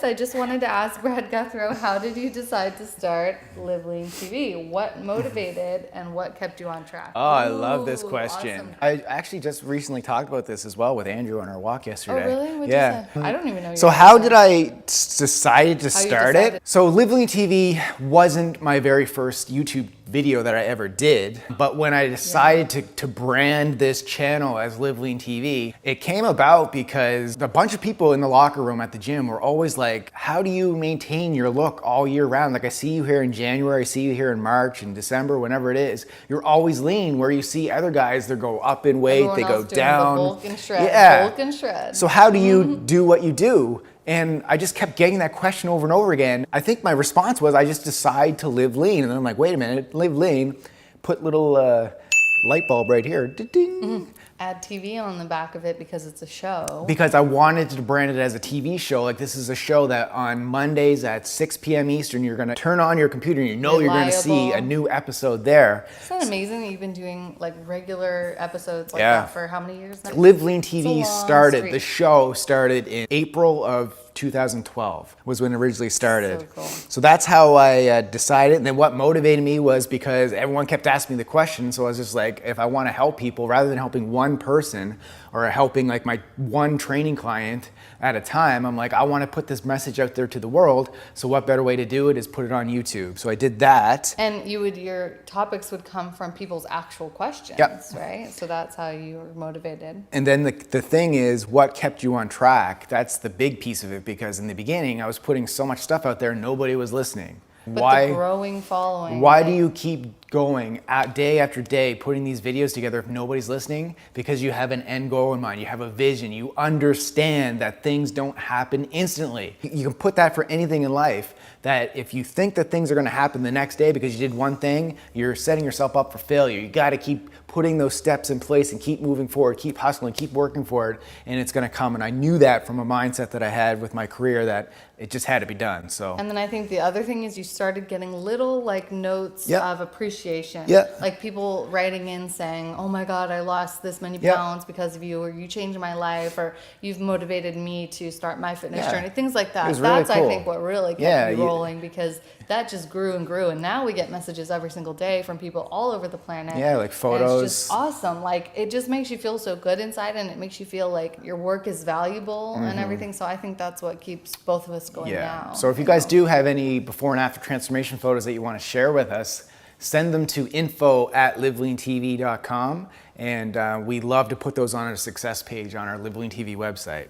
I just wanted to ask Brad Guthrow, how did you decide to start Live Lean TV? What motivated and what kept you on track? Oh, I love this question. Awesome. I actually just recently talked about this as well with Andrew on our walk yesterday. Oh, really? What'd Yeah. you say? I don't even know. So how did I decide to start decided? it? So Live Lean TV wasn't my very first YouTube video that I ever did, but when I decided to brand this channel as Live Lean TV, it came about because a bunch of people in the locker room at the gym were always like, how do you maintain your look all year round? Like I see you here in January, I see you here in March and December, whenever it is, you're always lean, where you see other guys, they go up in weight, Everyone they go else doing down. The bulk and shred, yeah. bulk and shred. So how do you do what you do? And I just kept getting that question over and over again. I think my response was, I just decide to live lean. And then I'm like, wait a minute, live lean, put little light bulb right here. Ding. Add TV on the back of it because it's a show. Because I wanted to brand it as a TV show. Like this is a show that on Mondays at 6 p.m. Eastern, you're gonna turn on your computer and you know you're gonna see a new episode there. Isn't that amazing that you've been doing like regular episodes like that for how many years now? Live Lean TV started, the show started in April of 2012 was when it originally started. So cool. So that's how I decided. And then what motivated me was because everyone kept asking me the question. So I was just like, if I want to help people, rather than helping one person or helping like my one training client at a time, I'm like, I want to put this message out there to the world. So what better way to do it is put it on YouTube. So I did that. And your topics would come from people's actual questions, right? So that's how you were motivated. And then the thing is, what kept you on track? That's the big piece of it, because in the beginning, I was putting so much stuff out there, nobody was listening. But the growing following. Why do you keep going day after day, putting these videos together if nobody's listening? Because you have an end goal in mind. You have a vision. You understand that things don't happen instantly. You can put that for anything in life, that if you think that things are going to happen the next day because you did one thing, you're setting yourself up for failure. You got to keep putting those steps in place and keep moving forward, keep hustling, keep working for it, and it's going to come. And I knew that from a mindset that I had with my career, that it just had to be done. So. And then I think the other thing is you started getting little like notes of appreciation. Like people writing in saying, oh my God, I lost this many pounds because of you, or you changed my life, or you've motivated me to start my fitness journey, things like that. Really That's cool. I think what really kept me rolling, because that just grew and grew. And now we get messages every single day from people all over the planet. Yeah, like photos. And it's just awesome. Like it just makes you feel so good inside, and it makes you feel like your work is valuable and everything. So I think that's what keeps both of us going now. So if you guys do have any before and after transformation photos that you want to share with us, send them to info@liveleantv.com, and we love to put those on a success page on our Live Lean TV website.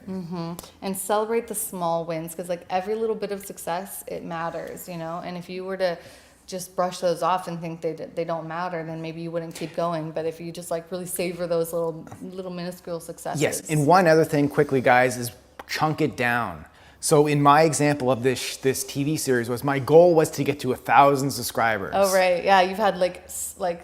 And celebrate the small wins, because like every little bit of success, it matters, you know. And if you were to just brush those off and think they don't matter, then maybe you wouldn't keep going. But if you just like really savor those little minuscule successes. Yes, and one other thing quickly, guys, is chunk it down. So in my example of this TV series, my goal was to get to 1,000 subscribers. Oh, right. Yeah, you've had like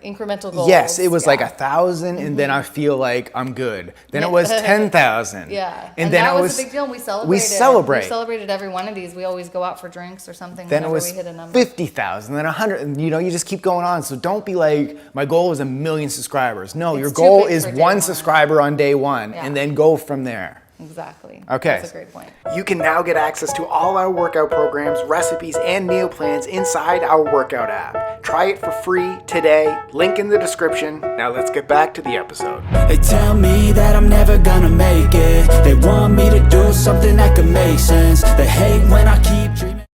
incremental goals. Yes, it was like 1,000, and then I feel like I'm good. Then it was 10,000. Yeah, and then that it was a big deal. And we celebrated. We celebrated every one of these. We always go out for drinks or something. Then it was we hit a number. 50,000, then 100. And you know, you just keep going on. So don't be like, my goal is 1 million subscribers. No, your goal is one subscriber on day one, and then go from there. Exactly. Okay. That's a great point. You can now get access to all our workout programs, recipes, and meal plans inside our workout app. Try it for free today. Link in the description. Now let's get back to the episode. They tell me that I'm never gonna make it. They want me to do something that could make sense. They hate when